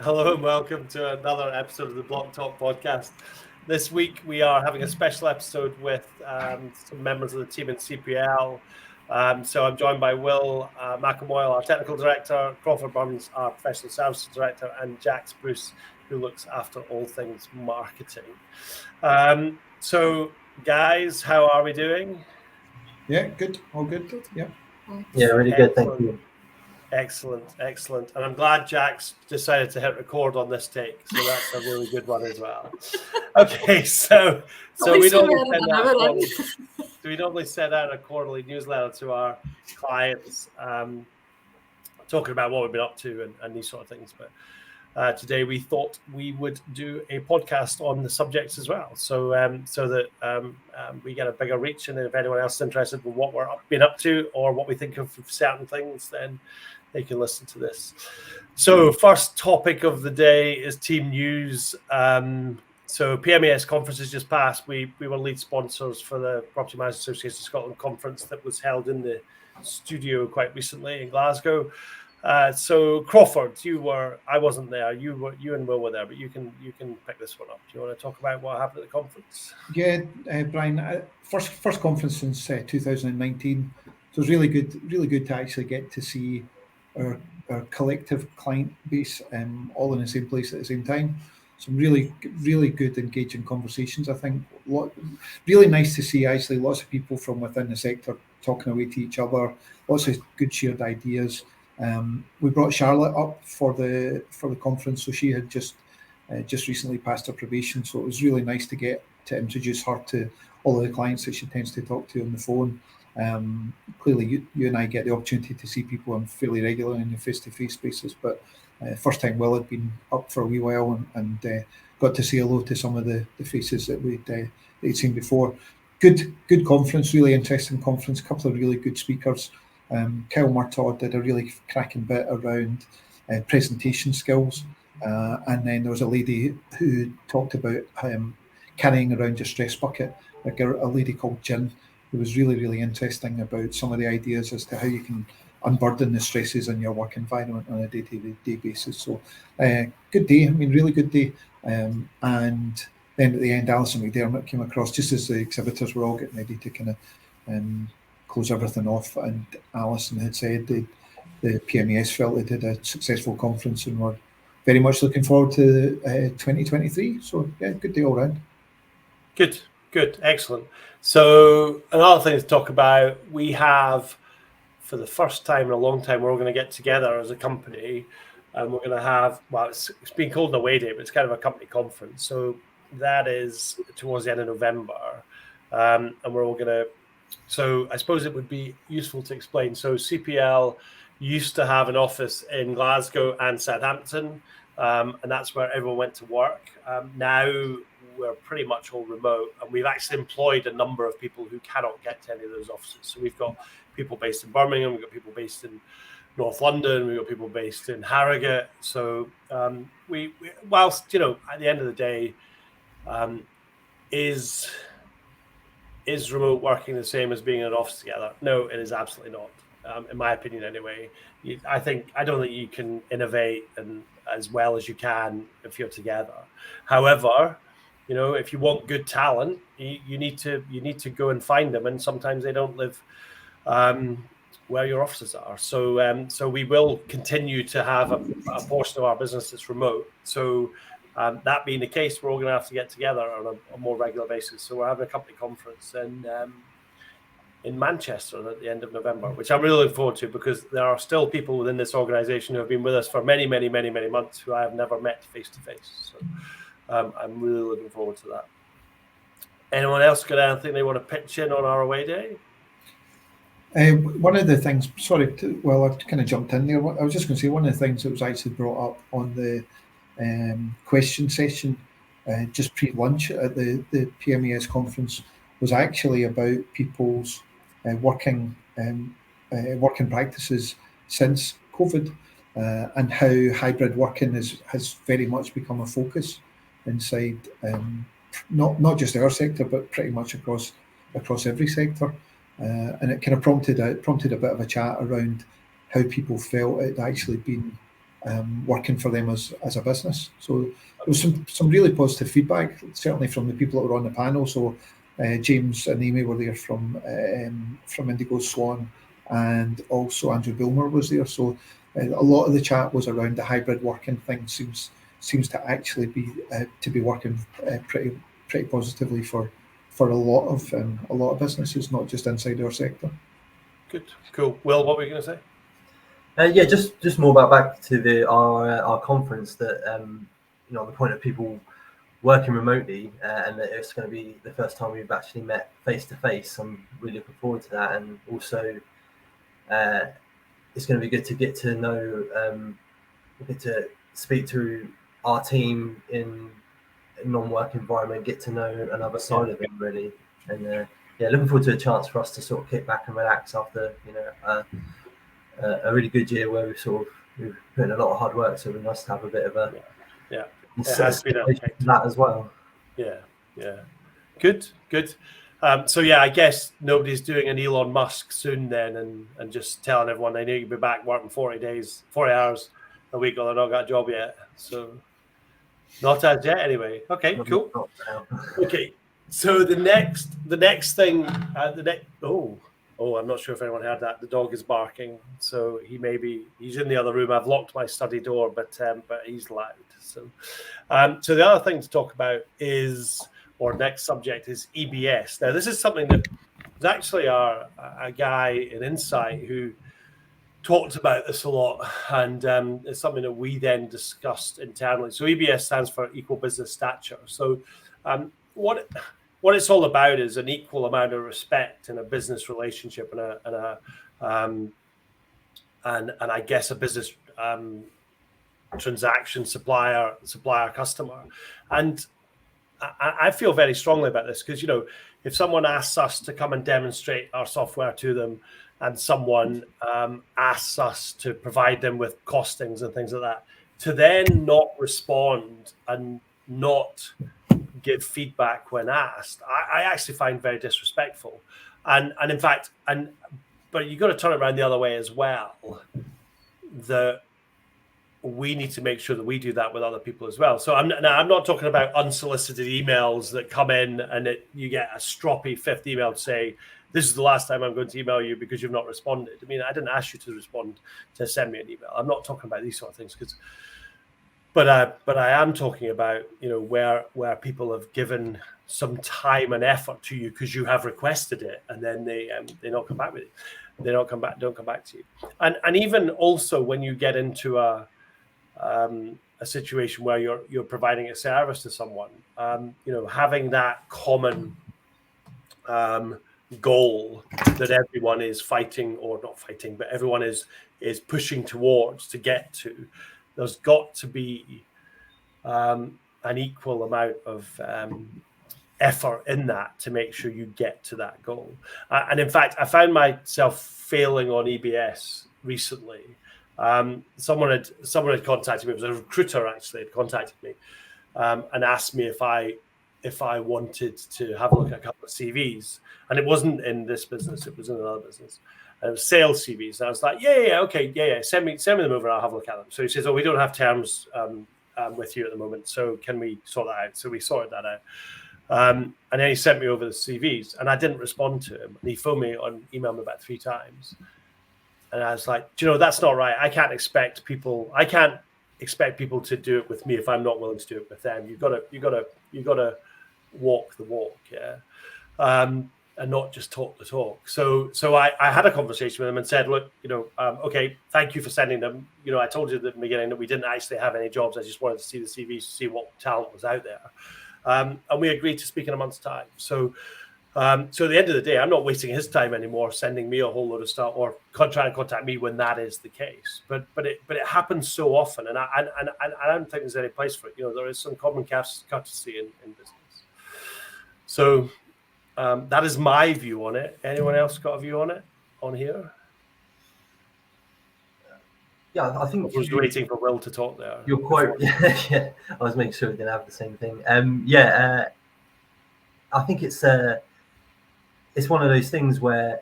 Hello and welcome to another episode of the Blocktalk podcast. This week we are having a special episode with some members of the team in CPL. So I'm joined by Will McElmoyle, our technical director, Crawford Burns, our professional services director, and Jaxx Bruce, who looks after all things marketing. So guys, how are we doing? Yeah, good. All good. Yeah. Yeah, really good. Thank you. Excellent. And I'm glad Jaxx decided to hit record on this take. So that's a really good one as well. Okay, so we normally send out a quarterly newsletter to our clients talking about what we've been up to and these sort of things. But today we thought we would do a podcast on the subjects as well. So that we get a bigger reach, and if anyone else is interested in what we're been up to or what we think of certain things, then they can listen to this. So first topic of the day is team news. So PMAS conference has just passed. We were lead sponsors for the Property Managers Association of Scotland conference that was held in the studio quite recently in Glasgow. So Crawford, I wasn't there. You and Will were there, but you can pick this one up. Do you want to talk about what happened at the conference? Yeah, Brian. First conference since 2019. So it was really good to actually get to see our collective client base all in the same place at the same time. Some really good engaging conversations. I think really nice to see actually lots of people from within the sector talking away to each other. Lots of good shared ideas. We brought Charlotte up for the conference, so she had just recently passed her probation. So it was really nice to get to introduce her to all of the clients that she tends to talk to on the phone. Clearly, you and I get the opportunity to see people fairly regularly in the face-to-face basis, but first time Will had been up for a wee while and got to say hello to some of the faces that they'd seen before. Good conference, really interesting conference. A couple of really good speakers. Kyle Murtaugh did a really cracking bit around presentation skills, and then there was a lady who talked about carrying around your stress bucket, like a lady called Jen. It was really interesting about some of the ideas as to how you can unburden the stresses in your work environment on a day-to-day basis. So good day, really good day. And then at the end, Alison McDermott came across just as the exhibitors were all getting ready to kind of close everything off. And Alison had said the PMAS felt they did a successful conference and were very much looking forward to 2023. So yeah, good day all round. Good, excellent. So another thing to talk about, we have, for the first time in a long time, we're all going to get together as a company, and we're going to have, it's been called an away day, but it's kind of a company conference. So that is towards the end of November, and we're all going to, so I suppose it would be useful to explain. So CPL used to have an office in Glasgow and Southampton, and that's where everyone went to work. Now we're pretty much all remote, and we've actually employed a number of people who cannot get to any of those offices. So we've got people based in Birmingham, we've got people based in North London, we've got people based in Harrogate. So we whilst, at the end of the day, is remote working the same as being in an office together? No, it is absolutely not. In my opinion, anyway. I don't think you can innovate and as well as you can if you're together. However, if you want good talent, you need to go and find them, and sometimes they don't live where your offices are. So we will continue to have a portion of our business that's remote. So that being the case, we're all going to have to get together on a more regular basis. So we're having a company conference in Manchester at the end of November, which I'm really looking forward to, because there are still people within this organisation who have been with us for many months who I have never met face to face. So I'm really looking forward to that. Anyone else got anything they want to pitch in on our away day? One of the things, I've kind of jumped in there. I was just going to say one of the things that was actually brought up on the question session just pre-lunch at the PMAS conference was actually about people's working practices since COVID and how hybrid working has very much become a focus inside not just our sector, but pretty much across every sector. And it kind of prompted a bit of a chat around how people felt it actually been working for them as a business. So there was some really positive feedback, certainly from the people that were on the panel. So James and Amy were there from Indigo Swan, and also Andrew Bilmer was there. So a lot of the chat was around the hybrid working thing. Seems to actually be working pretty positively for a lot of businesses, not just inside our sector. Good, cool. Will, what were you going to say? Yeah, just more about back to our conference, that the point of people working remotely, and that it's going to be the first time we've actually met face to face. I'm really looking forward to that, and also it's going to be good to get to know, get to speak to our team in a non-work environment, get to know another side of them really, and looking forward to a chance for us to sort of kick back and relax after a really good year where we've put in a lot of hard work. So we must have a bit of a it has been that as well. Yeah. Good. So I guess nobody's doing an Elon Musk soon then, and just telling everyone they need to be back working 40 hours a week, or they're not got a job yet. So not as yet anyway. Okay, cool. Okay. So the next thing, I'm not sure if anyone heard that. The dog is barking, so he's in the other room. I've locked my study door, but he's loud. So the other thing to talk about next subject is EBS. Now, this is something that was actually a guy in Insight who talked about this a lot, and it's something that we then discussed internally. So EBS stands for Equal Business Stature. So what it's all about is an equal amount of respect in a business relationship and I guess a business transaction, supplier customer. And I feel very strongly about this because if someone asks us to come and demonstrate our software to them, and someone asks us to provide them with costings and things like that, to then not respond and not give feedback when asked, I actually find very disrespectful. And in fact, but you've got to turn it around the other way as well. That we need to make sure that we do that with other people as well. So I'm not talking about unsolicited emails that come in and you get a stroppy fifth email to say, this is the last time I'm going to email you because you've not responded. I mean, I didn't ask you to respond, to send me an email. I'm not talking about these sort of things but I am talking about, where people have given some time and effort to you because you have requested it, and then they not come back with it. They don't come back to you. And even also when you get into a situation where you're providing a service to someone, having that common goal that everyone is fighting, or not fighting, but everyone is pushing towards to get to. There's got to be an equal amount of effort in that to make sure you get to that goal. And in fact, I found myself failing on EBS recently. Someone had contacted me. It was a recruiter actually had contacted me and asked me if I wanted to have a look at a couple of CVs, and it wasn't in this business; it was in another business. And it was sales CVs, and I was like, okay, send me them over. I'll have a look at them. So he says, "Oh, we don't have terms with you at the moment, so can we sort that out?" So we sorted that out, and then he sent me over the CVs, and I didn't respond to him. And he phoned me on email me about 3 times, and I was like, that's not right. I can't expect people to do it with me if I'm not willing to do it with them. You've got to walk the walk, and not just talk the talk. So I had a conversation with him and said, look, okay, thank you for sending them. I told you at the beginning that we didn't actually have any jobs. I just wanted to see the CVs, to see what talent was out there. And we agreed to speak in a month's time. So at the end of the day, I'm not wasting his time anymore, sending me a whole load of stuff or trying to contact me when that is the case. But it happens so often, and I don't think there's any place for it. There is some common courtesy in business. So that is my view on it. Anyone else got a view on it on here? Yeah, I think I was waiting for Will to talk there. You're quite. Yeah, I was making sure we didn't have the same thing. I think it's one of those things where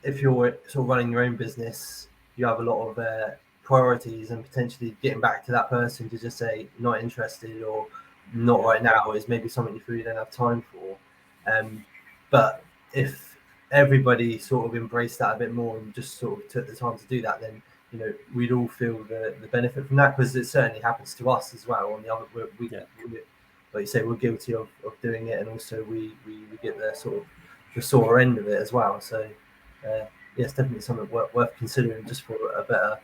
if you're sort of running your own business, you have a lot of priorities and potentially getting back to that person to just say not interested or not right now is maybe something you really don't have time for. But if everybody sort of embraced that a bit more and just sort of took the time to do that, then we'd all feel the benefit from that, because it certainly happens to us as well. On the other, we like you say, we're guilty of doing it, and also we get the sort of the sore end of it as well. So it's definitely something worth considering, just for a better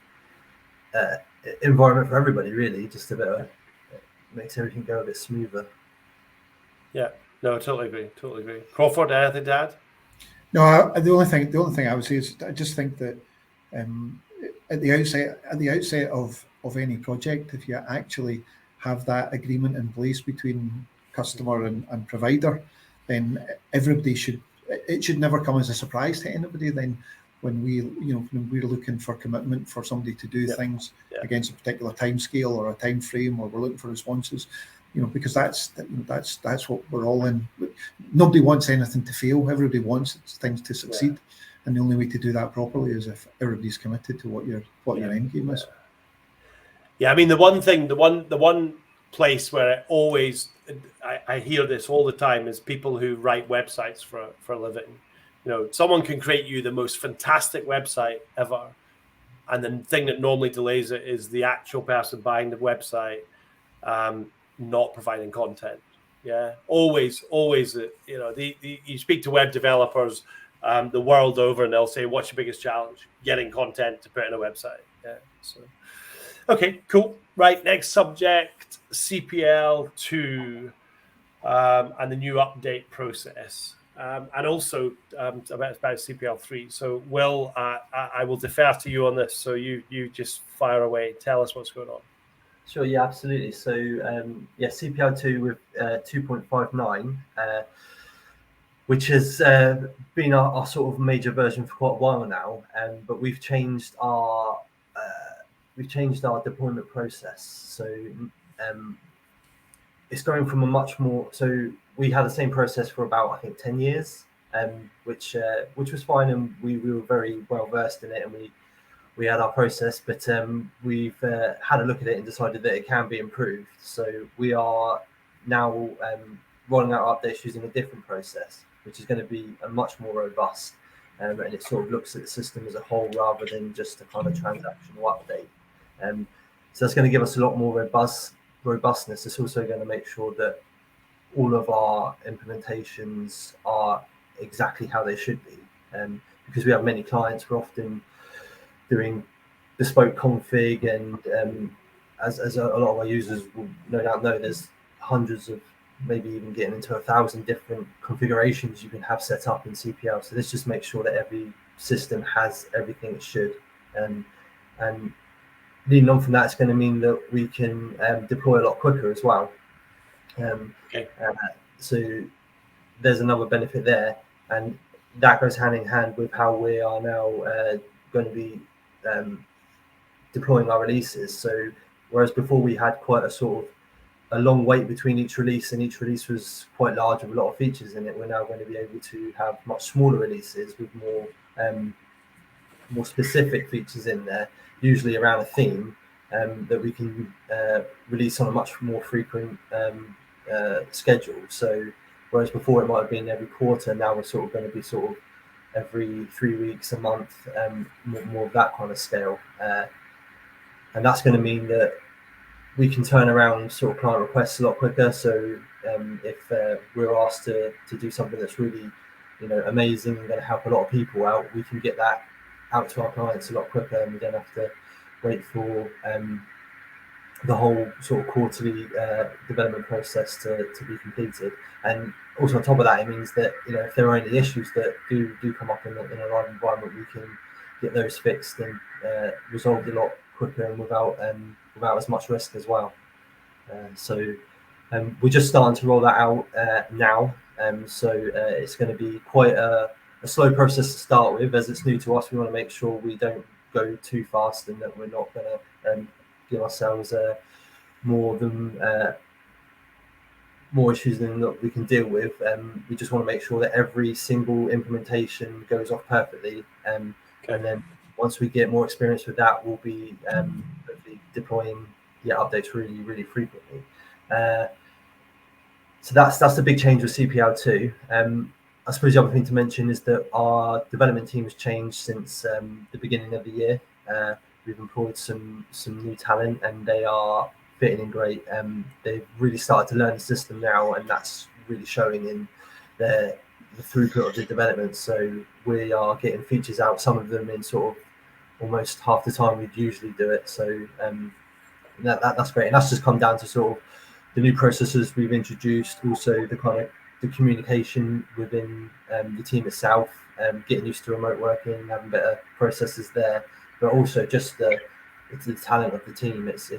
environment for everybody, really. Just a better makes everything go a bit smoother. Yeah, no, totally agree. Crawford, anything to add? No, the only thing I would say is, I just think that at the outset of any project, if you actually have that agreement in place between customer and provider, then everybody it should never come as a surprise to anybody then when we're looking for commitment for somebody to do things against a particular time scale or a time frame, or we're looking for responses, because that's what we're all in. Nobody wants anything to fail. Everybody wants things to succeed. And the only way to do that properly is if everybody's committed to what your end game is. Yeah, I mean, the one place where I hear this all the time is people who write websites for a living. Someone can create you the most fantastic website ever, and the thing that normally delays it is the actual person buying the website not providing content. Yeah, always. You speak to web developers the world over, and they'll say, "What's your biggest challenge?" Getting content to put in a website. Yeah. So, okay, cool. Right, next subject: CPL 2 and the new update process, and also about CPL 3. So, Will, I will defer to you on this. So you just fire away. Tell us what's going on. Sure, yeah, absolutely. So, CPL 2 with 2.59, which has been our sort of major version for quite a while now. But we've changed our deployment process. So it's going from a much more. So we had the same process for about, I think, 10 years, which was fine, and we were very well versed in it, and we had our process, but we've had a look at it and decided that it can be improved. So we are now rolling out updates using a different process, which is going to be a much more robust, and it sort of looks at the system as a whole rather than just a kind of transactional update. So that's going to give us a lot more robustness. It's also going to make sure that all of our implementations are exactly how they should be, because we have many clients. We're often doing bespoke config, and as a lot of our users will no doubt know, there's hundreds of, maybe even getting into 1,000 different configurations you can have set up in CPL. So this just makes sure that every system has everything it should, and leading on from that, it's going to mean that we can deploy a lot quicker as well. So there's another benefit there, and that goes hand in hand with how we are now going to be deploying our releases. So whereas before we had quite a long wait between each release, and each release was quite large with a lot of features in it, we're now going to be able to have much smaller releases with more specific features in there, usually around a theme, that we can release on a much more frequent schedule. So whereas before it might have been every quarter, now we're sort of going to be sort of every 3 weeks, a month, more of that kind of scale. And that's going to mean that we can turn around sort of client requests a lot quicker. So if we're asked to do something that's really, amazing and going to help a lot of people out, we can get that out to our clients a lot quicker, and we don't have to wait for the whole sort of quarterly development process to be completed. And also on top of that, it means that if there are any issues that do come up in a live environment, we can get those fixed and resolved a lot quicker and without as much risk as well. So we're just starting to roll that out now. So it's going to be quite a slow process to start with, as it's new to us. We want to make sure we don't go too fast, and that we're not going to give ourselves more issues than we can deal with. We just want to make sure that every single implementation goes off perfectly, and then once we get more experience with that, we'll be hopefully deploying updates really frequently. So that's the big change with CPL2. I suppose the other thing to mention is that our development team has changed since the beginning of the year. We've employed some new talent, and they are fitting in great. They've really started to learn the system now, and that's really showing in the throughput of the development. So we are getting features out, some of them in sort of almost half the time we'd usually do it. So that's great, and that's just come down to sort of the new processes we've introduced, also the communication within the team itself, getting used to remote working, having better processes there, but also just the talent of the team. It's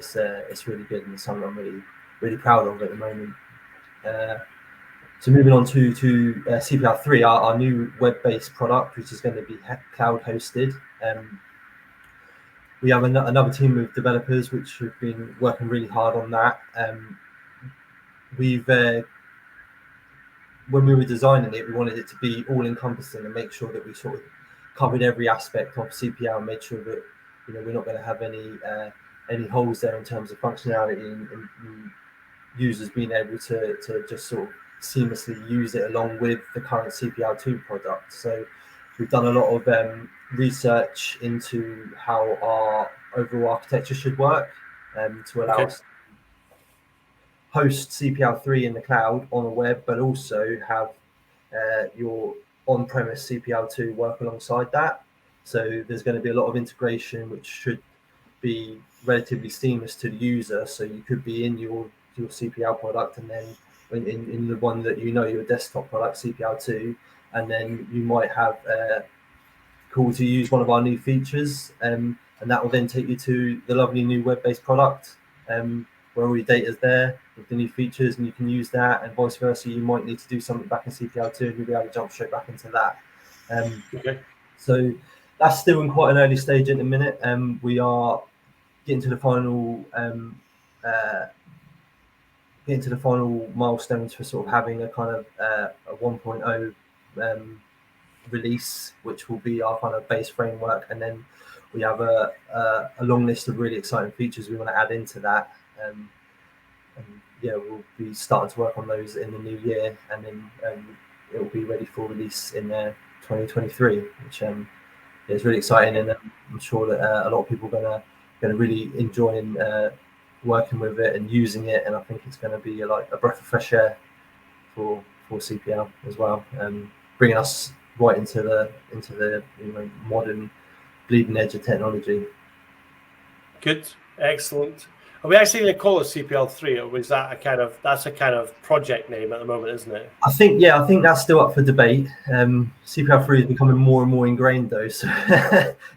really good, and it's something I'm really proud of at the moment. So moving on to CPL3, our new web-based product, which is going to be cloud hosted. We have another team of developers which have been working really hard on that. We've when we were designing it, we wanted it to be all-encompassing and make sure that we sort of covered every aspect of CPL and made sure that we're not going to have any holes there in terms of functionality and users being able to just sort of seamlessly use it along with the current CPL2 product. So we've done a lot of research into how our overall architecture should work to allow us to host CPL3 in the cloud on the web, but also have your on-premise CPL2 work alongside that. So there's going to be a lot of integration, which should be relatively seamless to the user. So you could be in your CPL product, and then in the one that your desktop product, CPL2, and then you might have call to use one of our new features, and that will then take you to the lovely new web-based product where all your data is there with the new features, and you can use that, and vice versa. You might need to do something back in CPL2, and you'll be able to jump straight back into that. So that's still in quite an early stage at the minute. We are getting to the final milestones for sort of having a kind of a 1.0 release, which will be our kind of base framework, and then we have a long list of really exciting features we want to add into that. And we'll be starting to work on those in the new year, and then it will be ready for release in 2023, which is really exciting, and I'm sure that a lot of people are going to really enjoy working with it and using it, and I think it's going to be like a breath of fresh air for CPL as well, bringing us right into the modern bleeding edge of technology. Good, excellent. Are we actually going to call it CPL3, or was that that's a kind of project name at the moment, isn't it? I think that's still up for debate. CPL3 is becoming more and more ingrained though, so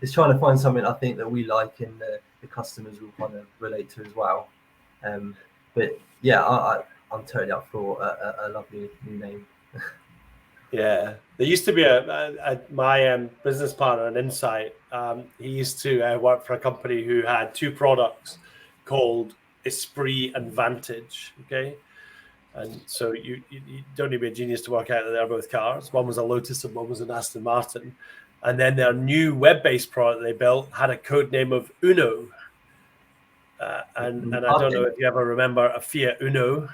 it's trying to find something I think that we like and the customers will kind of relate to as well. But yeah, I'm totally up for a lovely new name. Yeah, there used to be my business partner, an Insight. He used to work for a company who had two products called Esprit and Vantage. Okay, and so you don't need to be a genius to work out that they're both cars. One was a Lotus and one was an Aston Martin. And then their new web-based product they built had a code name of Uno. And I don't know if you ever remember a Fiat Uno.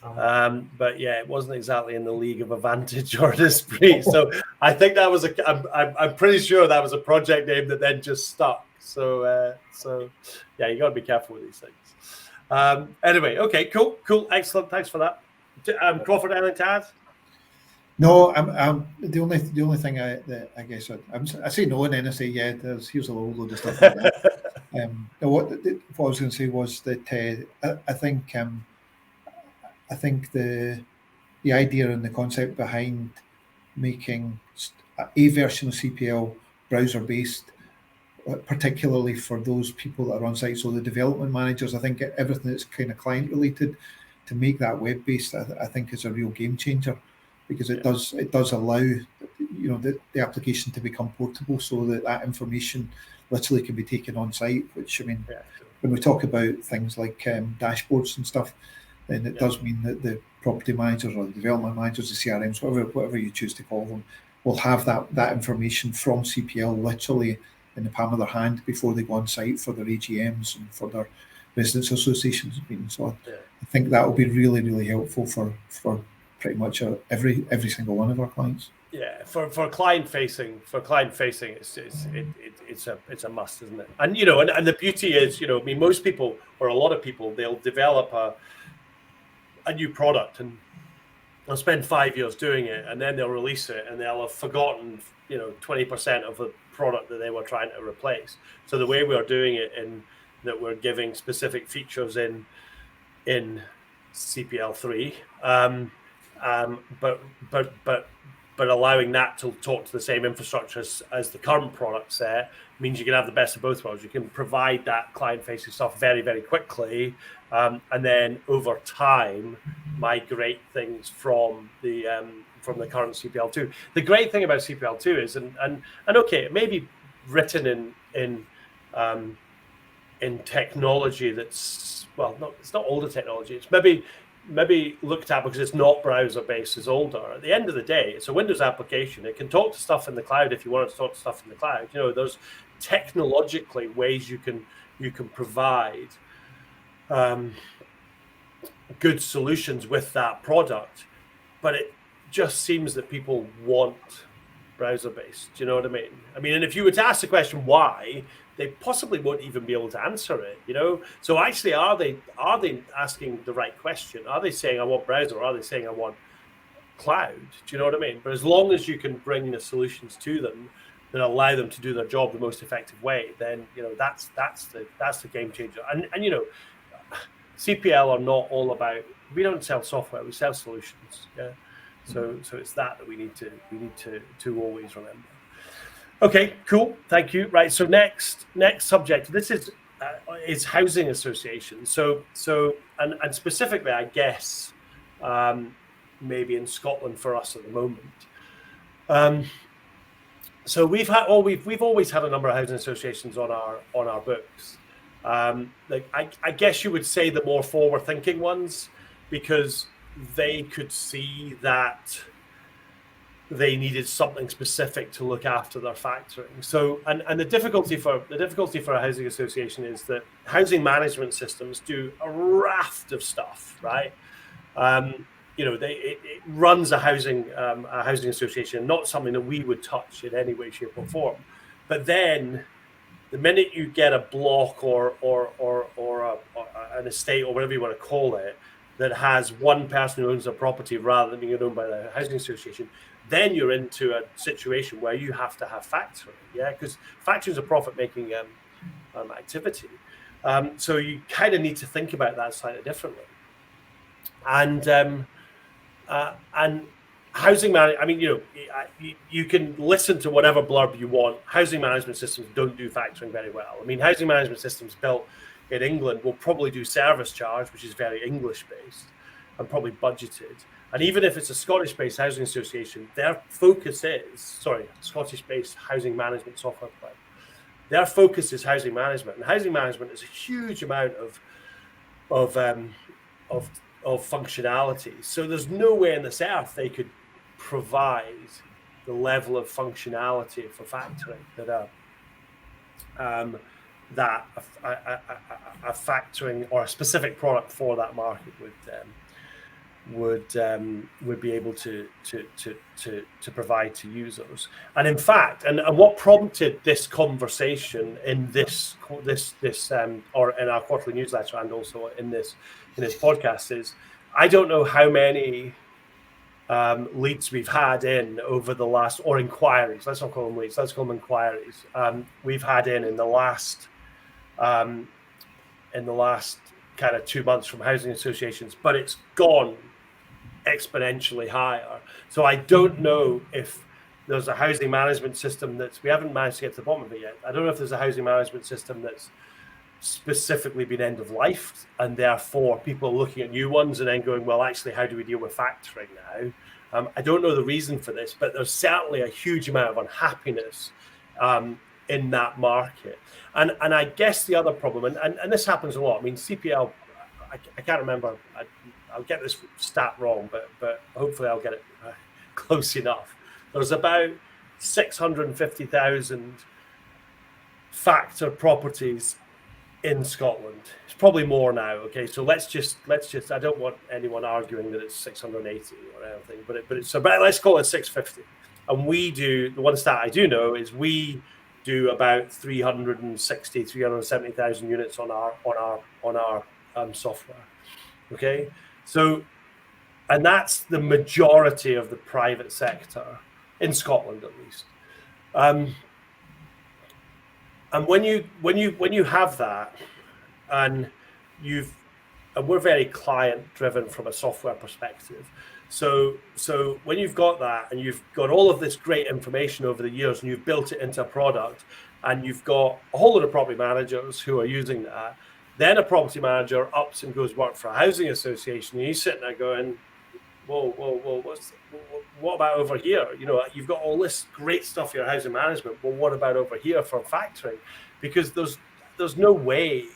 But yeah, it wasn't exactly in the league of a Vantage or an Esprit. So I think that was I'm pretty sure that was a project name that then just stuck. So yeah, you got to be careful with these things. Anyway, okay, cool, excellent. Thanks for that. Crawford, anything to add? No, I'm the only thing I guess I say no, and then I say yeah. Here's a load of stuff like that. What I was going to say was that I think the idea and the concept behind making a version of CPL browser-based, particularly for those people that are on site, so the development managers, I think everything that's kind of client-related, to make that web-based, I think is a real game changer, because it does allow the application to become portable, so that information literally can be taken on site. Which, I mean, when we talk about things like dashboards and stuff, then it does mean that the property managers or the development managers, the CRMs, whatever you choose to call them, will have that information from CPL literally in the palm of their hand before they go on site for their AGMs and for their residents associations meetings. So I think that will be really, really helpful for pretty much every single one of our clients. Yeah, for client facing, it's a must, isn't it? And and the beauty is, I mean, most people or a lot of people, they'll develop a new product and they'll spend 5 years doing it, and then they'll release it, and they'll have forgotten 20% of the product that they were trying to replace. So the way we are doing it, in that we're giving specific features in CPL3, but allowing that to talk to the same infrastructure as the current products there means you can have the best of both worlds. You can provide that client-facing stuff very, very quickly, and then over time migrate things from the current CPL2. The great thing about CPL2 is, and okay, it may be written in technology that's, well, it's not older technology. It's maybe looked at because it's not browser based, is older. At the end of the day, it's a Windows application. It can talk to stuff in the cloud if you want it to talk to stuff in the cloud. There's technologically ways you can provide good solutions with that product, but it just seems that people want browser based. Do you know what I mean? And if you were to ask the question why, they possibly won't even be able to answer it, So actually, are they asking the right question? Are they saying I want browser, or are they saying I want cloud? Do you know what I mean? But as long as you can bring the solutions to them that allow them to do their job the most effective way, then that's the game changer. And CPL are not all about, we don't sell software, we sell solutions. Yeah. So it's that we need to always remember. Okay, cool. Thank you. Right. So next subject. This is housing associations. So and specifically, I guess, maybe in Scotland for us at the moment. So we've always had a number of housing associations on our books. I guess you would say the more forward-thinking ones, because they could see that they needed something specific to look after their factoring. So, and the difficulty for a housing association is that housing management systems do a raft of stuff, right? It runs a housing association, not something that we would touch in any way, shape, or form. But then, the minute you get a block or an estate or whatever you want to call it, that has one person who owns a property rather than being owned by the housing association, then you're into a situation where you have to have factoring, because factoring is a profit-making activity. So you kind of need to think about that slightly differently. And housing management, you can listen to whatever blurb you want. Housing management systems don't do factoring very well. Housing management systems built in England will probably do service charge, which is very English-based and probably budgeted. And even if it's a Scottish-based housing association, their focus is, Scottish-based housing management software provider. Their focus is housing management, and housing management is a huge amount of functionality. So there's no way in this earth they could provide the level of functionality for factoring that a factoring or a specific product for that market would be able to provide to users. And in fact, and what prompted this conversation in this or in our quarterly newsletter and also in this podcast is, I don't know how many leads we've had in over the last, or inquiries. Let's not call them leads. Let's call them inquiries. We've had in the last kind of 2 months from housing associations, but it's gone exponentially higher. So I don't know if there's a housing management system we haven't managed to get to the bottom of it yet. I don't know if there's a housing management system that's specifically been end of life, and therefore people are looking at new ones and then going, well, actually, how do we deal with factoring now? I don't know the reason for this, but there's certainly a huge amount of unhappiness in that market. And I guess the other problem, and this happens a lot. CPL, I can't remember. I'll get this stat wrong, but hopefully I'll get it close enough. There's about 650,000 factor properties in Scotland. It's probably more now. Okay, so let's just. I don't want anyone arguing that it's 680 or anything, but it's about, let's call it 650. And we do, the one stat I do know is we do about 370,000 units on our software. Okay, so, and that's the majority of the private sector in Scotland, at least. And when you have that, and we're very client driven from a software perspective. So when you've got that, and you've got all of this great information over the years, and you've built it into a product, and you've got a whole lot of property managers who are using that, then a property manager ups and goes work for a housing association, and he's sitting there going, whoa, what about over here? You know, you've got all this great stuff for your housing management. Well, what about over here for factoring? Because there's no way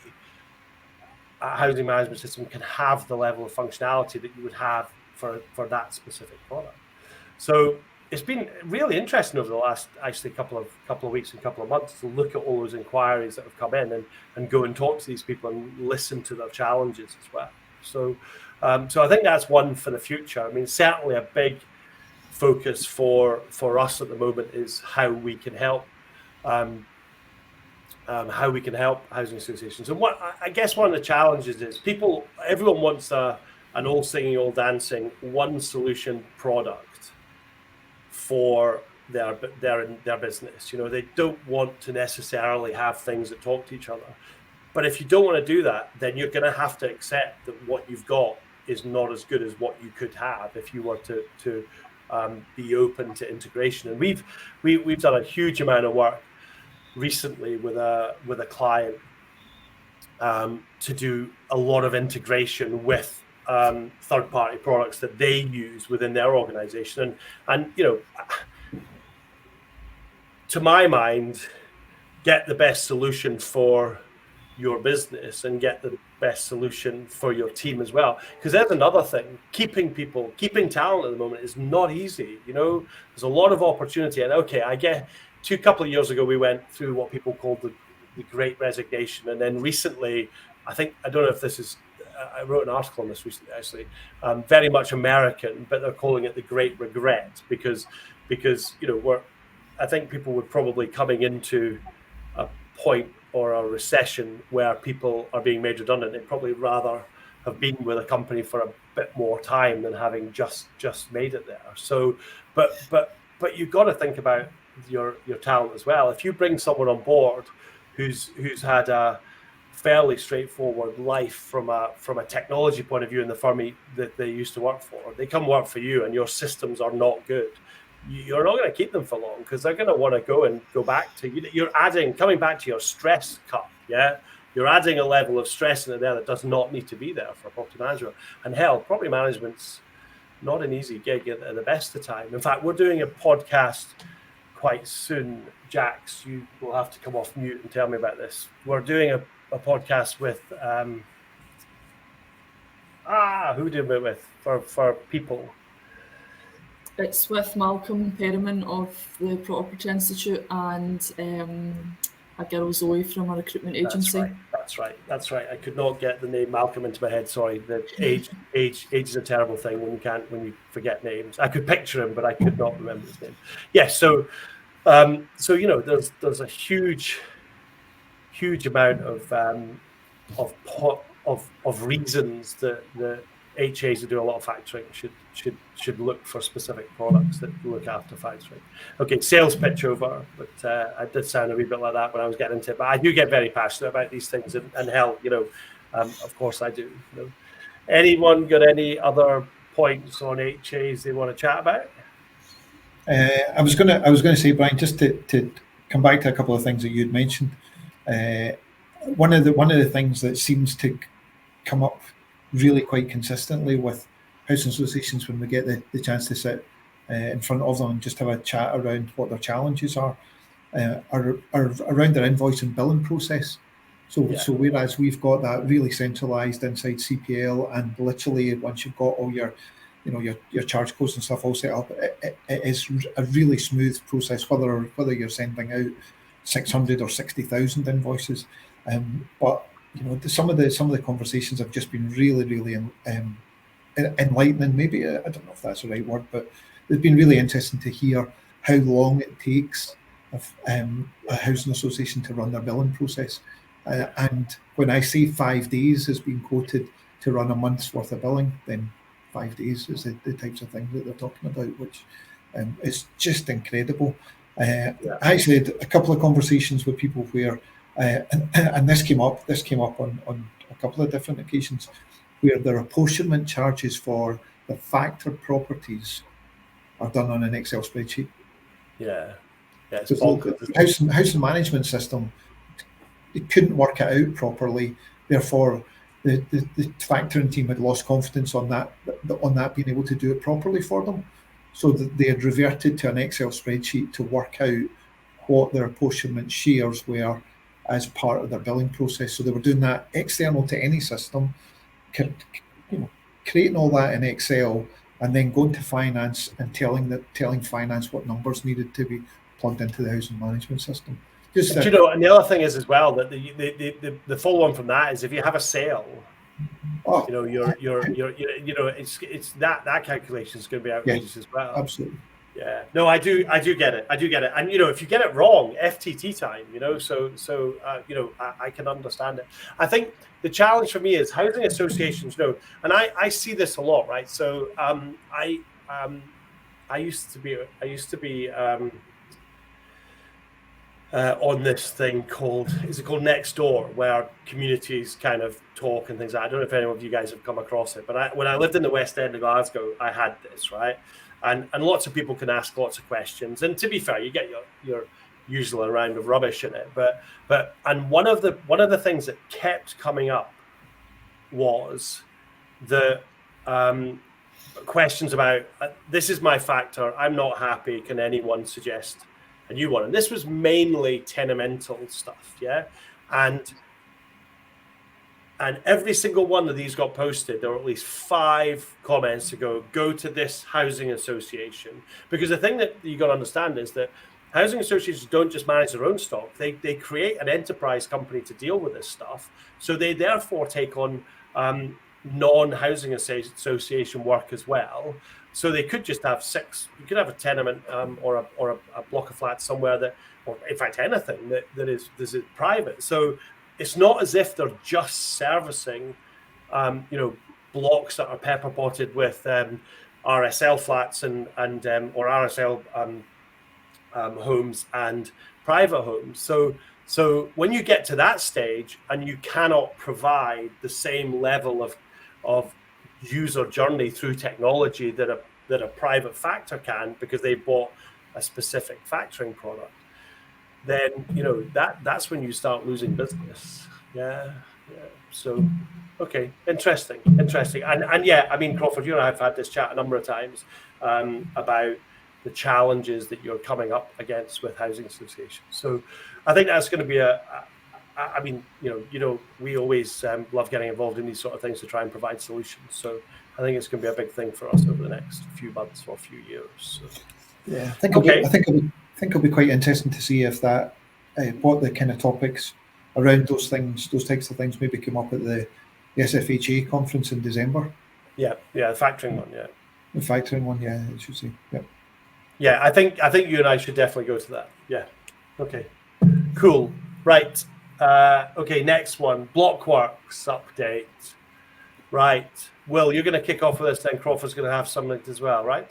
a housing management system can have the level of functionality that you would have for that specific product. So it's been really interesting over the last actually couple of weeks and couple of months to look at all those inquiries that have come in and go and talk to these people and listen to their challenges as well. So I think that's one for the future. I mean, certainly a big focus for us at the moment is how we can help housing associations. And what I guess one of the challenges is everyone wants an all singing, all dancing, one solution product for their business. You know, they don't want to necessarily have things that talk to each other. But if you don't want to do that, then you're going to have to accept that what you've got is not as good as what you could have if you were to be open to integration. And we've done a huge amount of work recently with a client to do a lot of integration with third-party products that they use within their organization. And you know, to my mind, get the best solution for your business and get the best solution for your team as well. Because there's another thing, keeping talent at the moment is not easy. You know, there's a lot of opportunity. And okay, I get a couple of years ago, we went through what people called the Great Resignation. And then recently, I don't know if this is, I wrote an article on this recently, actually, very much American, but they're calling it the Great Regret because you know, I think people were probably coming into a point or a recession where people are being made redundant. They'd probably rather have been with a company for a bit more time than having just made it there. So, but you've got to think about your talent as well. If you bring someone on board who's had a fairly straightforward life from a technology point of view in the firm that they used to work for, they come work for you and your systems are not good, you're not going to keep them for long because they're going to want to go back to you. You're coming back to your stress cup. Yeah, you're adding a level of stress in there that does not need to be there for a property manager. And hell, property management's not an easy gig at the best of time. In fact, we're doing a podcast quite soon. Jaxx, you will have to come off mute and tell me about this. We're doing a podcast with who did we with for people? It's with Malcolm Perriman of the Property Institute and a girl Zoe from a recruitment agency. That's right. I could not get the name Malcolm into my head. Sorry, the age is a terrible thing when you forget names. I could picture him, but I could not remember his name. Yes, so you know, there's a huge amount of reasons that the HAs that do a lot of factoring should look for specific products that look after factoring. Okay, sales pitch over, but I did sound a wee bit like that when I was getting into it. But I do get very passionate about these things, and hell, you know, of course I do. You know. Anyone got any other points on HAs they want to chat about? I was gonna say, Brian, just to come back to a couple of things that you'd mentioned. One of the things that seems to come up really quite consistently with housing associations when we get the chance to sit in front of them and just have a chat around what their challenges are around their invoice and billing process. So whereas we've got that really centralized inside CPL, and literally once you've got all your charge codes and stuff all set up, it is a really smooth process, whether you're sending out 600 or 60,000 invoices. But some of the conversations have just been really enlightening. Maybe I don't know if that's the right word, but it's been really interesting to hear how long it takes a housing association to run their billing process. And when I say 5 days has been quoted to run a month's worth of billing, then 5 days is the types of things that they're talking about, which is just incredible. I actually had a couple of conversations with people where, and this came up on a couple of different occasions, where their apportionment charges for the factored properties are done on an Excel spreadsheet. Yeah, it's the housing management system, it couldn't work it out properly. Therefore, the factoring team had lost confidence on that being able to do it properly for them. So that they had reverted to an Excel spreadsheet to work out what their apportionment shares were as part of their billing process. So they were doing that external to any system, creating all that in Excel, and then going to finance and telling finance what numbers needed to be plugged into the housing management system. And the other thing is as well that the follow on from that is if you have a sale, it's that calculation is going to be outrageous as well. Absolutely. Yeah. No, I do get it. And if you get it wrong, FTT time. So I can understand it. I think the challenge for me is housing associations. And I see this a lot, right? So I used to be on this thing called Nextdoor, where communities kind of talk and things like that. I don't know if any of you guys have come across it, but when I lived in the West End of Glasgow, I had this, right? And lots of people can ask lots of questions. And to be fair, you get your usual round of rubbish in it. But one of the things that kept coming up was the questions about this is my factor, I'm not happy, can anyone suggest a new one? And this was mainly tenemental stuff, yeah. And every single one of these got posted. There were at least 5 comments to go to this housing association, because the thing that you got to understand is that housing associations don't just manage their own stock; they create an enterprise company to deal with this stuff. So they therefore take on non-housing association work as well. So they could just have 6. You could have a tenement or a block of flats somewhere or in fact anything that is private. So it's not as if they're just servicing, blocks that are pepper potted with RSL flats and or RSL homes and private homes. So when you get to that stage and you cannot provide the same level of user journey through technology that a private factor can, because they bought a specific factoring product, then that's when you start losing business. Yeah. So okay, interesting. And yeah, I mean, Crawford, you and I have had this chat a number of times about the challenges that you're coming up against with housing associations. So I think that's going to be we always love getting involved in these sort of things to try and provide solutions. So I think it's going to be a big thing for us over the next few months or a few years. So. Yeah, I think it'll be quite interesting to see if that what the kind of topics around those types of things maybe come up at the SFHA conference in December. Yeah, the factoring one. Yeah, the factoring one. Yeah, I should say. Yep. Yeah, I think you and I should definitely go to that. Yeah. Okay. Cool. Right. Okay. Next one. Blockworx update. Right. Will, you're going to kick off with this, then Crawford's going to have something as well, right?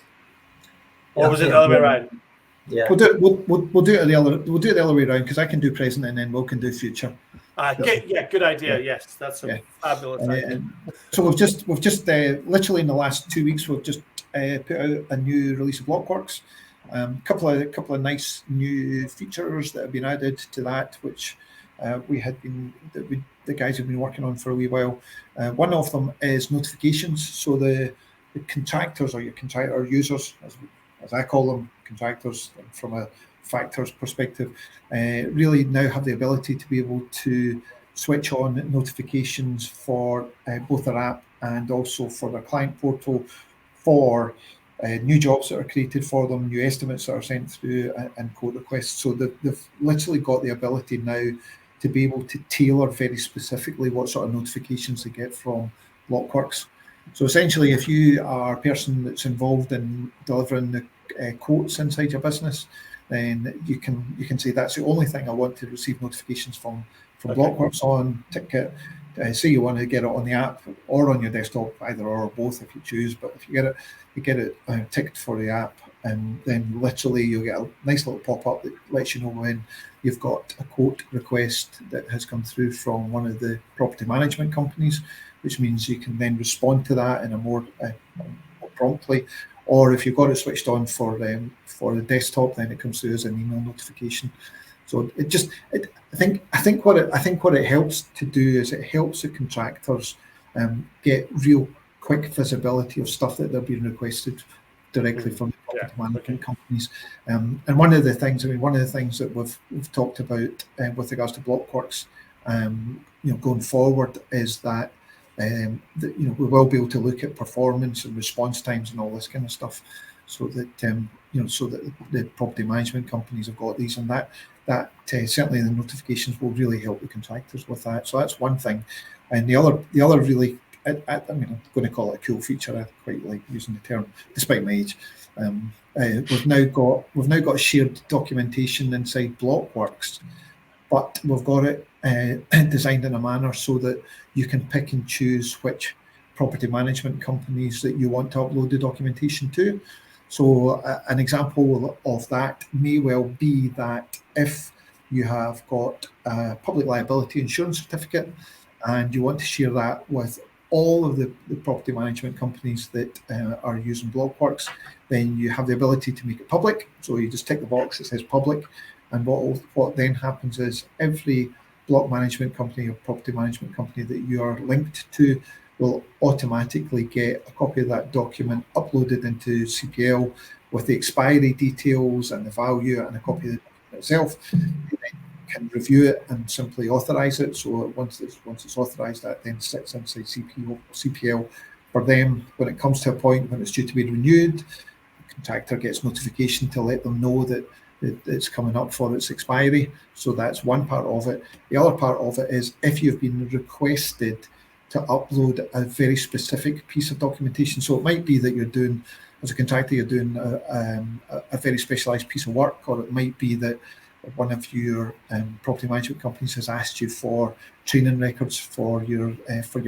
Or was it the other way around? Yeah. We'll do it the other way around, because I can do present and then Will can do future. Good idea. Yeah. Yes, that's a fabulous idea. So we've just literally in the last 2 weeks we've just put out a new release of Blockworx. Couple of nice new features that have been added to that, which the guys have been working on for a wee while. One of them is notifications. So the contractors or your contractor users, as I call them, contractors from a factors perspective, really now have the ability to be able to switch on notifications for both their app and also for their client portal for new jobs that are created for them, new estimates that are sent through, and quote requests. So they've literally got the ability now to be able to tailor very specifically what sort of notifications they get from Blockworx. So essentially, if you are a person that's involved in delivering the quotes inside your business, then you can say that's the only thing I want to receive notifications from Blockworx on. Ticket. Say you want to get it on the app or on your desktop, either or both if you choose. But if you get it ticked for the app, and then literally you'll get a nice little pop-up that lets you know when you've got a quote request that has come through from one of the property management companies, which means you can then respond to that in a more promptly. Or if you've got it switched on for the desktop, then it comes through as an email notification. So I think what it helps to do is it helps the contractors get real quick visibility of stuff that they're being requested directly from the property management companies. And one of the things that we've talked about with regards to Blockworx, going forward is that we will be able to look at performance and response times and all this kind of stuff, so that so that the property management companies have got these, and that certainly the notifications will really help the contractors with that. So that's one thing. And the other really, I'm going to call it a cool feature. I quite like using the term, despite my age. We've now got shared documentation inside Blockworx, but we've got it designed in a manner so that you can pick and choose which property management companies that you want to upload the documentation to. So an example of that may well be that if you have got a public liability insurance certificate and you want to share that with all of the property management companies that are using Blockworx, then you have the ability to make it public. So you just tick the box that says public, and what then happens is every block management company or property management company that you are linked to will automatically get a copy of that document uploaded into CPL with the expiry details and the value and a copy of the document itself. You then can review it and simply authorize it. So once it's authorized, that then sits inside CPL for them. When it comes to a point when it's due to be renewed, the contractor gets notification to let them know that it's coming up for its expiry. So that's one part of it. The other part of it is if you've been requested to upload a very specific piece of documentation. So it might be that as a contractor, you're doing a very specialized piece of work, or it might be that one of your property management companies has asked you for training records for your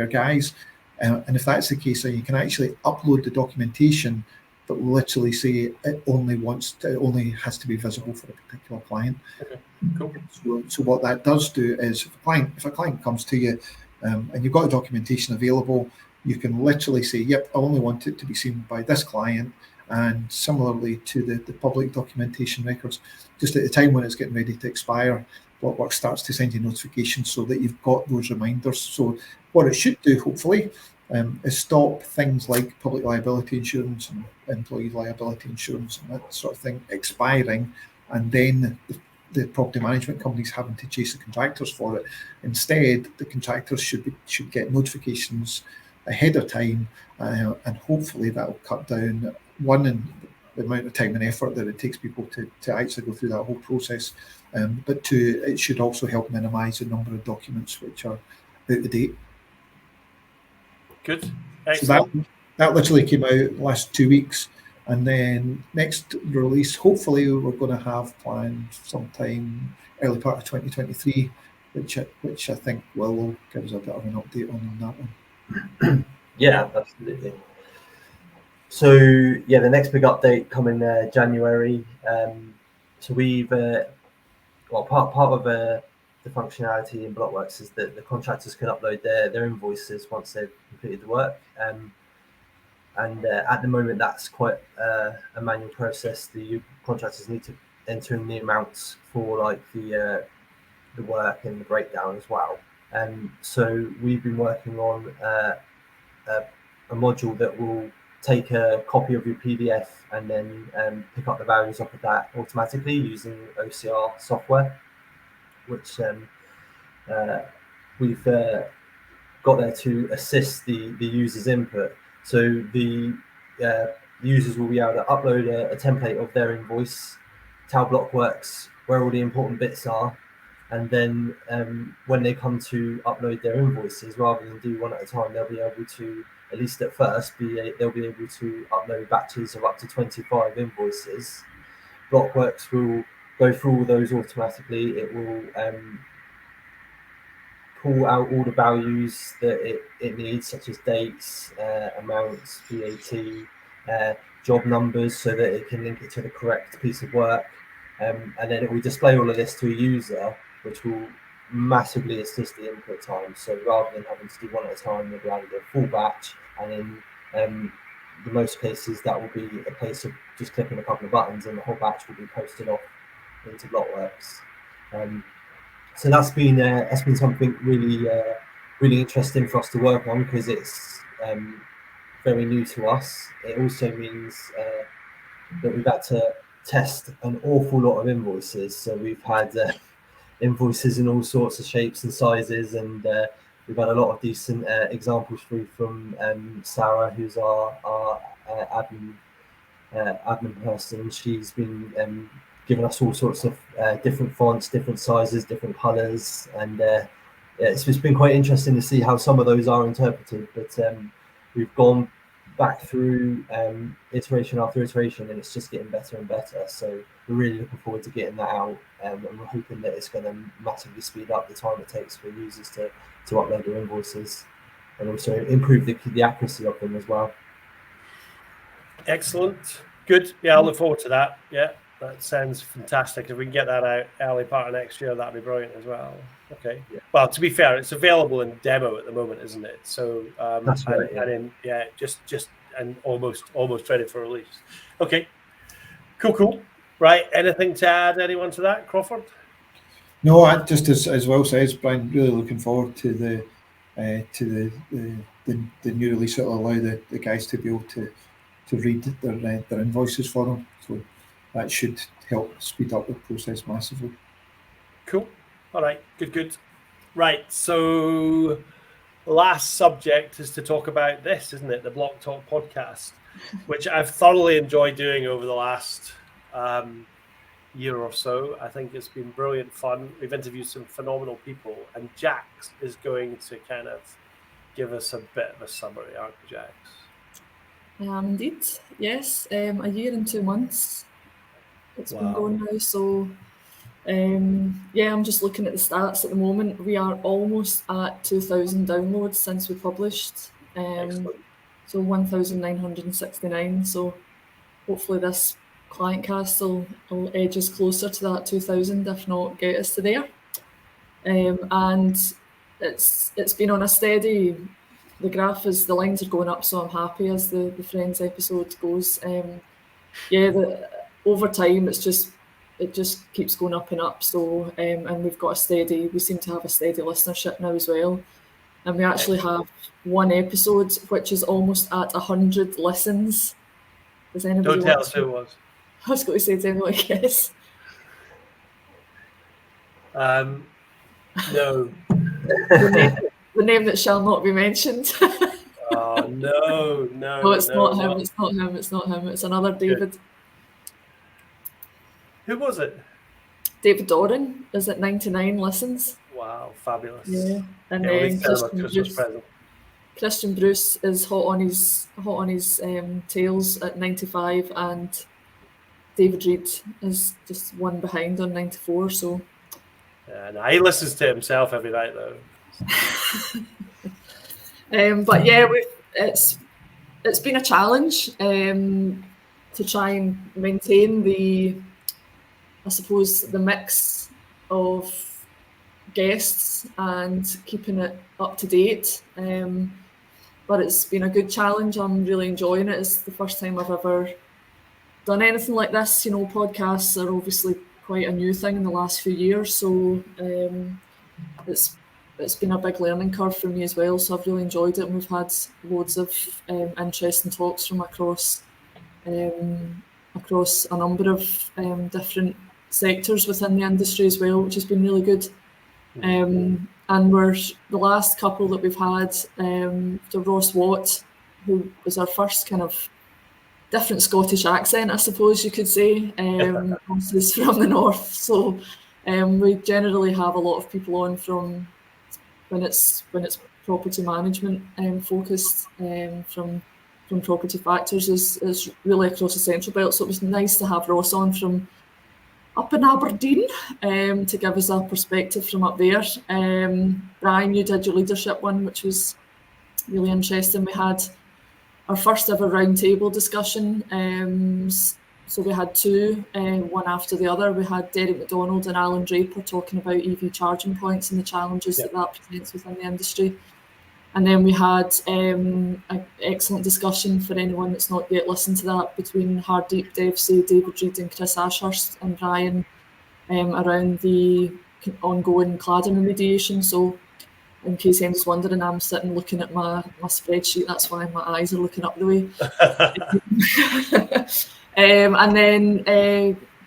guys. And if that's the case, then you can actually upload the documentation, but literally say it only has to be visible for a particular client. Okay, cool. So what that does do is if a client comes to you, and you've got documentation available, you can literally say, yep, I only want it to be seen by this client. And similarly to the public documentation records, just at the time when it's getting ready to expire, Blockworx starts to send you notifications so that you've got those reminders. So what it should do, hopefully, is stop things like public liability insurance and employee liability insurance and that sort of thing expiring, and then the property management companies having to chase the contractors for it. Instead, the contractors should get notifications ahead of time, and hopefully that will cut down in the amount of time and effort that it takes people to actually go through that whole process. But two, it should also help minimise the number of documents which are out of date. Good. Excellent. So that literally came out last 2 weeks. And then next release, hopefully we're going to have planned sometime early part of 2023, which I think will give us a bit of an update on that one. Yeah, absolutely. So yeah, the next big update coming January. So we've part of the functionality in Blockworx is that the contractors can upload their invoices once they've completed the work. And at the moment, that's quite a manual process. The contractors need to enter in the amounts for like the work and the breakdown as well. So we've been working on a module that will take a copy of your PDF and then pick up the values off of that automatically using OCR software, which we've got there to assist the user's input. So the users will be able to upload a template of their invoice, tell Blockworx where all the important bits are, and then when they come to upload their invoices, rather than do one at a time, they'll be able to, at least at first, they'll be able to upload batches of up to 25 invoices. Blockworx will go through all those automatically. It will pull out all the values that it needs, such as dates, amounts, VAT, job numbers, so that it can link it to the correct piece of work. And then it will display all of this to a user, which will massively assist the input time. So rather than having to do one at a time, they'll be able to do a full batch. And in most cases, that will be a case of just clicking a couple of buttons and the whole batch will be posted off into Blockworx. So that's been something really interesting for us to work on, because it's very new to us. It also means that we've had to test an awful lot of invoices. So we've had invoices in all sorts of shapes and sizes, and we've had a lot of decent examples through from Sarah, who's our admin person. She's been giving us all sorts of different fonts, different sizes, different colors, and it's just been quite interesting to see how some of those are interpreted. But we've gone back through iteration after iteration, and it's just getting better and better. So we're really looking forward to getting that out, and we're hoping that it's going to massively speed up the time it takes for users to upload their invoices, and also improve the accuracy of them as well. Excellent. Good. Yeah, I look forward to that. Yeah, that sounds fantastic. If we can get that out early part of next year, that'd be brilliant as well. Okay. Yeah. Well, to be fair, it's available in demo at the moment, isn't it? So that's right. Just and almost ready for release. Okay. Cool. Right. Anything to add, anyone, to that, Crawford? No, I just as well says, Brian. Really looking forward to the new release that will allow the guys to be able to read their invoices for them. So that should help speed up the process massively. Cool. All right. Good. Right. So last subject is to talk about this, isn't it? The Blocktalk podcast, which I've thoroughly enjoyed doing over the last year or so. I think it's been brilliant fun. We've interviewed some phenomenal people, and Jaxx is going to kind of give us a bit of a summary, aren't you, Jaxx? Indeed, yes. A year and 2 months it's been going now. So, I'm just looking at the stats at the moment. We are almost at 2,000 downloads since we published. So 1,969. So hopefully this Clientcast will edge us closer to that 2,000, if not get us to there. And it's been on a steady. The graph is, the lines are going up, so I'm happy as the Friends episode goes. Over time it just keeps going up and up. So and we seem to have a steady listenership now as well. And we actually have one episode which is almost at 100 listens. Does anybody? Don't tell us who it was. I was going to say, does anyone guess? No. The name that shall not be mentioned. Oh, no. No, it's not him. It's not him. It's another David. Good. Who was it? David Doran is at 99 listens. Wow, fabulous. Yeah, and then Christian Bruce is hot on his tails at 95, and David Reed is just one behind on 94. So. Yeah, he listens to himself every night though. But yeah, it's been a challenge to try and maintain the mix of guests and keeping it up to date. But it's been a good challenge. I'm really enjoying it. It's the first time I've ever done anything like this. You know, podcasts are obviously quite a new thing in the last few years, so it's been a big learning curve for me as well. So I've really enjoyed it, and we've had loads of interesting talks from across a number of different sectors within the industry as well, which has been really good. And the last couple that we've had, the Ross Watt, who was our first kind of different Scottish accent, I suppose you could say. Is from the north, so we generally have a lot of people on from when it's property management focused, from property factors is really across the Central Belt. So it was nice to have Ross on from up in Aberdeen to give us a perspective from up there. Brian, you did your leadership one, which was really interesting. We had our first ever roundtable discussion. So we had two, one after the other. We had Derek McDonald and Alan Draper talking about EV charging points and the challenges that presents within the industry. And then we had an excellent discussion for anyone that's not yet listened to that between Hardeep Devsey, David Reid and Chris Ashurst and Ryan around the ongoing cladding remediation. So in case anyone's wondering, I'm sitting looking at my spreadsheet. That's why my eyes are looking up the way. And then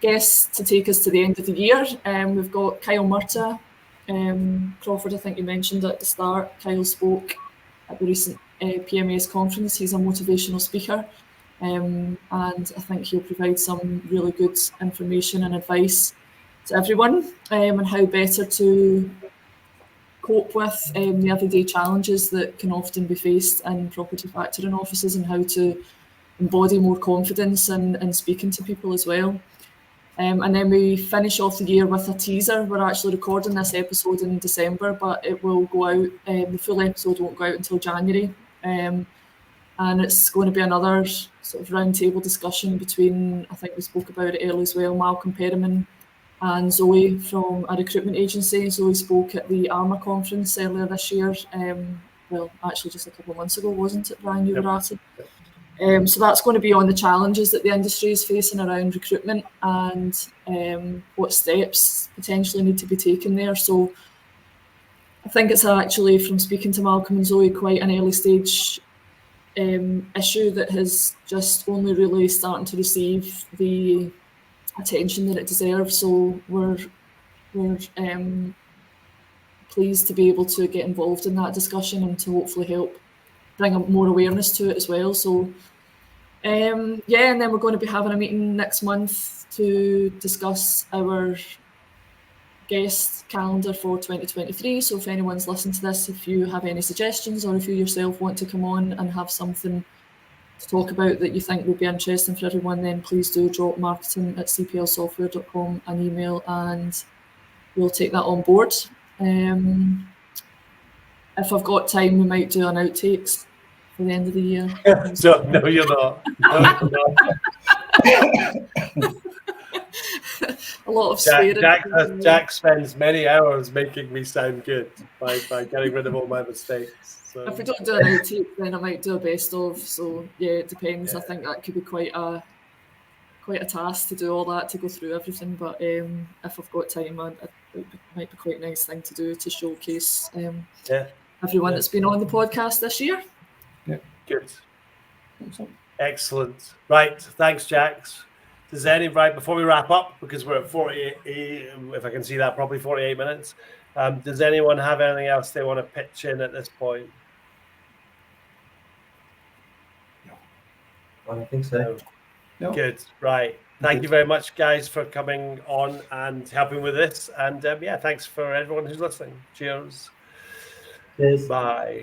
guests to take us to the end of the year. We've got Kyle Murtagh. Crawford, I think you mentioned at the start. Kyle spoke at the recent PMAS conference. He's a motivational speaker. And I think he'll provide some really good information and advice to everyone on how better to cope with the everyday challenges that can often be faced in property factoring offices and how to embody more confidence and speaking to people as well. And then we finish off the year with a teaser. We're actually recording this episode in December, but it will go out, the full episode won't go out until January. And it's going to be another sort of roundtable discussion between, I think we spoke about it earlier as well, Malcolm Perriman and Zoe from a recruitment agency. Zoe spoke at the ARMA conference earlier this year. Well, actually just a couple of months ago, wasn't it, Brian? You were at it. So that's going to be on the challenges that the industry is facing around recruitment and what steps potentially need to be taken there. So I think it's actually, from speaking to Malcolm and Zoe, quite an early stage issue that has just only really starting to receive the attention that it deserves. So we're pleased to be able to get involved in that discussion and to hopefully help bring more awareness to it as well. So and then we're going to be having a meeting next month to discuss our guest calendar for 2023. So if anyone's listening to this, if you have any suggestions or if you yourself want to come on and have something to talk about that you think would be interesting for everyone, then please do drop marketing@cplsoftware.com an email and we'll take that on board. If I've got time, we might do an outtakes for the end of the year. No, you're not. No, a lot of swearing. Jaxx spends many hours making me sound good by getting rid of all my mistakes. So. If we don't do an outtake, then I might do a best of. So yeah, it depends. Yeah. I think that could be quite a task to do all that, to go through everything. But if I've got time, it might be quite a nice thing to do to showcase everyone that's been on the podcast this year. Yeah, good, excellent. Right, thanks, Jaxx. Before we wrap up, because we're at 48, if I can see that properly, 48 minutes. Does anyone have anything else they want to pitch in at this point? No, I don't think so. No. Good, right. Thank you very much, guys, for coming on and helping with this. And thanks for everyone who's listening. Cheers. Cheers. Bye.